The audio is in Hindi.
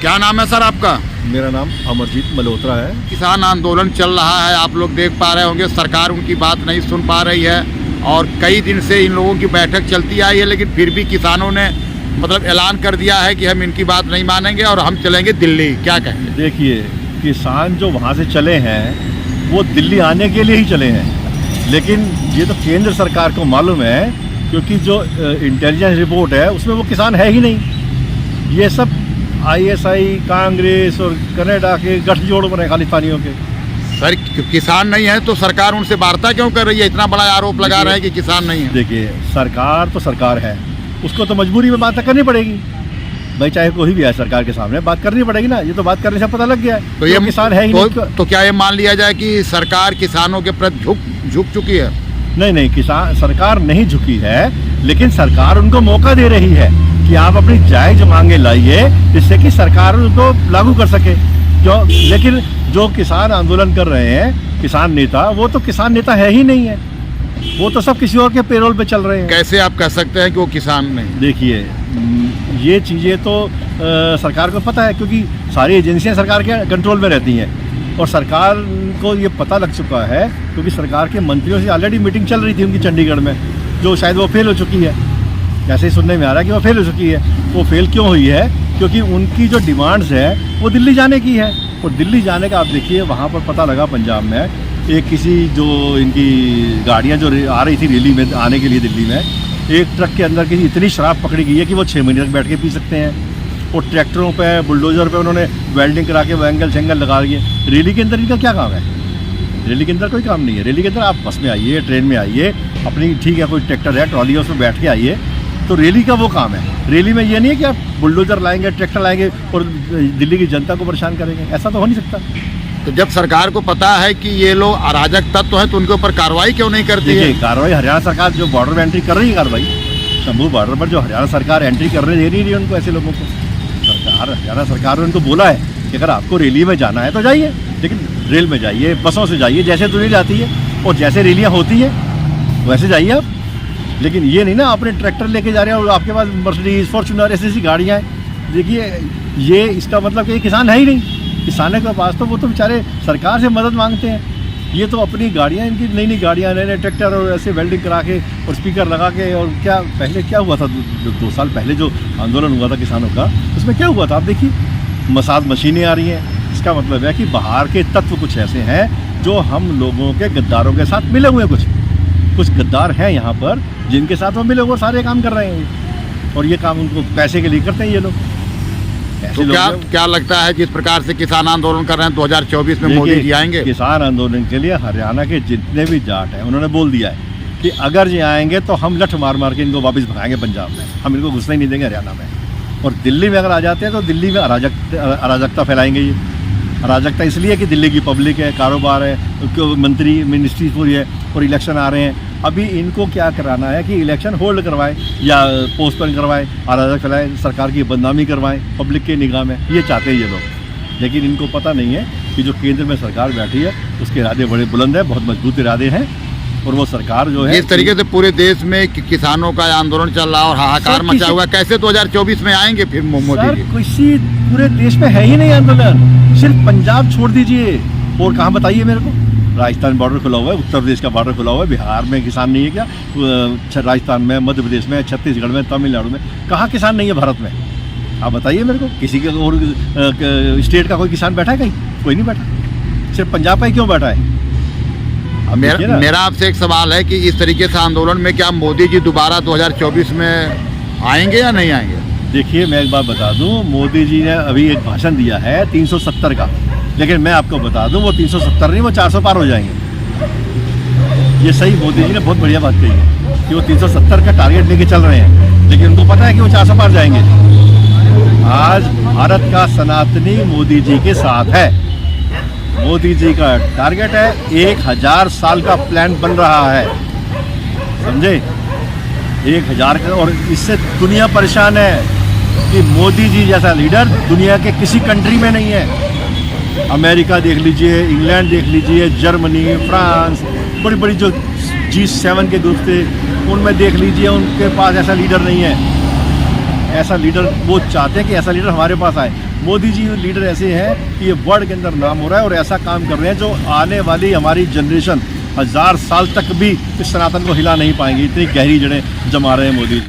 क्या नाम है सर आपका? मेरा नाम अमरजीत मल्होत्रा है। किसान आंदोलन चल रहा है, आप लोग देख पा रहे होंगे, सरकार उनकी बात नहीं सुन पा रही है और कई दिन से इन लोगों की बैठक चलती आई है, लेकिन फिर भी किसानों ने मतलब ऐलान कर दिया है कि हम इनकी बात नहीं मानेंगे और हम चलेंगे दिल्ली। क्या कहेंगे? देखिए, किसान जो वहाँ से चले हैं वो दिल्ली आने के लिए ही चले हैं, लेकिन ये तो केंद्र सरकार को मालूम है, क्योंकि जो इंटेलिजेंस रिपोर्ट है उसमें वो किसान है ही नहीं। ये सब ISI, कांग्रेस और कनाडा के गठजोड़ बने खालिस्तानियों के। सर किसान नहीं है तो सरकार उनसे वार्ता क्यों कर रही है? इतना बड़ा आरोप लगा रहा है कि किसान नहीं है। देखिए, सरकार तो सरकार है, उसको तो मजबूरी में बात करनी पड़ेगी भाई, चाहे कोई भी है सरकार के सामने बात करनी पड़ेगी ना। ये तो बात करने से पता लग गया है तो ये किसान है ही नहीं। तो क्या ये मान लिया जाए कि सरकार किसानों के प्रति झुक चुकी है? नहीं, किसान सरकार नहीं झुकी है, लेकिन सरकार उनको मौका दे रही है कि आप अपनी जायज मांगे लाइए, जिससे कि सरकार उनको लागू कर सके। लेकिन जो किसान आंदोलन कर रहे हैं किसान नेता, वो तो किसान नेता है ही नहीं है, वो तो सब किसी और के पेरोल पे चल रहे हैं। कैसे आप कह सकते हैं कि वो किसान नहीं? देखिए, ये चीज़ें तो सरकार को पता है, क्योंकि सारी एजेंसियां सरकार के कंट्रोल में रहती हैं और सरकार को ये पता लग चुका है, क्योंकि सरकार के मंत्रियों से ऑलरेडी मीटिंग चल रही थी उनकी चंडीगढ़ में, जो शायद वो फेल हो चुकी है। ऐसे ही सुनने में आ रहा है कि वो फेल हो चुकी है। वो फेल क्यों हुई है? क्योंकि उनकी जो डिमांड्स है वो दिल्ली जाने की है, और दिल्ली जाने का आप देखिए, वहाँ पर पता लगा पंजाब में एक किसी जो इनकी गाड़ियाँ जो आ रही थी रैली में आने के लिए दिल्ली में, एक ट्रक के अंदर किसी इतनी शराब पकड़ी गई है कि वो 6 महीने तक बैठ के पी सकते हैं। और ट्रैक्टरों पे, बुलडोजर पे उन्होंने वेल्डिंग करा के वो एंगल शेंगल लगा दिए। रैली के अंदर इनका क्या काम है? रैली के अंदर कोई काम नहीं है। रैली के अंदर आप बस में आइए, ट्रेन में आइए, अपनी ठीक है कोई ट्रैक्टर है, ट्रॉली है, उसमें बैठ के आइए, तो रैली का वो काम है। रैली में ये नहीं है कि आप बुलडोजर लाएंगे, ट्रैक्टर लाएंगे और दिल्ली की जनता को परेशान करेंगे, ऐसा तो हो नहीं सकता। तो जब सरकार को पता है कि ये लोग अराजक तत्व हैं तो उनके ऊपर कार्रवाई क्यों नहीं करती है? कार्रवाई हरियाणा सरकार जो बॉर्डर में एंट्री कर रही है, कार्रवाई शंभू बॉर्डर पर जो हरियाणा सरकार एंट्री कर रही है, दे नहीं रही उनको, ऐसे लोगों को। हरियाणा सरकार ने उनको बोला है कि अगर आपको रैली में जाना है तो जाइए, लेकिन रेल में जाइए, बसों से जाइए, जैसे तो रेल आती है और जैसे रैलियाँ होती हैं वैसे जाइए आप। लेकिन ये नहीं ना अपने ट्रैक्टर लेके जा रहे हैं और आपके पास मर्सिडीज, फॉर्च्यूनर ऐसी गाड़ियाँ हैं। देखिए, ये इसका मतलब कि किसान है ही नहीं। किसानों के पास तो वो तो बेचारे सरकार से मदद मांगते हैं। ये तो अपनी गाड़ियाँ, इनकी नई गाड़ियाँ, नए ट्रैक्टर और ऐसे वेल्डिंग करा के और स्पीकर लगा के। और क्या पहले क्या हुआ था, 2 साल पहले जो आंदोलन हुआ था किसानों का, उसमें क्या हुआ था आप देखिए, मसाज मशीनें आ रही हैं। इसका मतलब है कि बाहर के तत्व कुछ ऐसे हैं जो हम लोगों के गद्दारों के साथ मिले हुए हैं। कुछ गद्दार हैं यहाँ पर जिनके साथ वो मिले हुए सारे काम कर रहे हैं, और ये काम उनको पैसे के लिए करते हैं ये लोग। तो क्या लगता है जिस प्रकार से किसान आंदोलन कर रहे हैं 2024 में मोदी जी आएंगे? किसान आंदोलन के लिए हरियाणा के जितने भी जाट हैं उन्होंने बोल दिया है कि अगर ये आएंगे तो हम लठ मार मार के इनको वापस भगाएंगे पंजाब में, हम इनको घुसने ही नहीं देंगे हरियाणा में। और दिल्ली में अगर आ जाते हैं तो दिल्ली में अराजकता फैलाएंगे। ये अराजकता इसलिए कि दिल्ली की पब्लिक है, कारोबार है, मंत्री मिनिस्ट्री पूरी है और इलेक्शन आ रहे हैं। अभी इनको क्या कराना है कि इलेक्शन होल्ड करवाएं या पोस्टपोन करवाएं, अराजक फैलाएं, सरकार की बदनामी करवाएं पब्लिक के निगाह में, ये चाहते हैं ये लोग। लेकिन इनको पता नहीं है कि जो केंद्र में सरकार बैठी है उसके इरादे बड़े बुलंद हैं, बहुत मजबूत इरादे हैं, और वो सरकार जो है इस तरीके से पूरे देश में किसानों का आंदोलन चल रहा और हाहाकार मचा हुआ, कैसे 2024 में आएंगे फिर मोदी जी? किसी पूरे देश में है ही नहीं आंदोलन, सिर्फ पंजाब छोड़ दीजिए। और कहाँ बताइए मेरे को? राजस्थान बॉर्डर खुला हुआ है, उत्तर प्रदेश का बॉर्डर खुला हुआ है, बिहार में किसान नहीं है क्या? राजस्थान में, मध्य प्रदेश में, छत्तीसगढ़ में, तमिलनाडु में, कहाँ किसान नहीं है भारत में? आप बताइए मेरे को। किसी के और स्टेट का कोई किसान बैठा है कहीं? कोई नहीं बैठा, सिर्फ पंजाब का ही क्यों बैठा है? मेरा आपसे एक सवाल है कि इस तरीके से आंदोलन में क्या मोदी जी दोबारा 2024 में आएंगे या नहीं आएंगे? देखिए, मैं एक बात बता दूं, मोदी जी ने अभी एक भाषण दिया है 370 का, लेकिन मैं आपको बता दूं वो 370 नहीं, वो 400 पार हो जाएंगे। ये सही मोदी जी ने बहुत बढ़िया बात कही है कि वो 370 का टारगेट लेके चल रहे हैं, लेकिन उनको पता है कि वो 400 पार जाएंगे। आज भारत का सनातनी मोदी जी के साथ है। मोदी जी का टारगेट है 1000 साल का प्लान बन रहा है, समझे? 1000 का, और इससे दुनिया परेशान है कि मोदी जी जैसा लीडर दुनिया के किसी कंट्री में नहीं है। अमेरिका देख लीजिए, इंग्लैंड देख लीजिए, जर्मनी, फ्रांस, बड़ी बड़ी जो G7 के ग्रुप थे उनमें देख लीजिए, उनके पास ऐसा लीडर नहीं है। ऐसा लीडर वो चाहते हैं कि ऐसा लीडर हमारे पास आए। मोदी जी लीडर ऐसे हैं कि ये वर्ल्ड के अंदर नाम हो रहा है और ऐसा काम कर रहे हैं जो आने वाली हमारी जनरेशन 1000 साल तक भी इस सनातन को हिला नहीं पाएंगी, इतनी गहरी जड़ें जमा रहे हैं मोदी जी।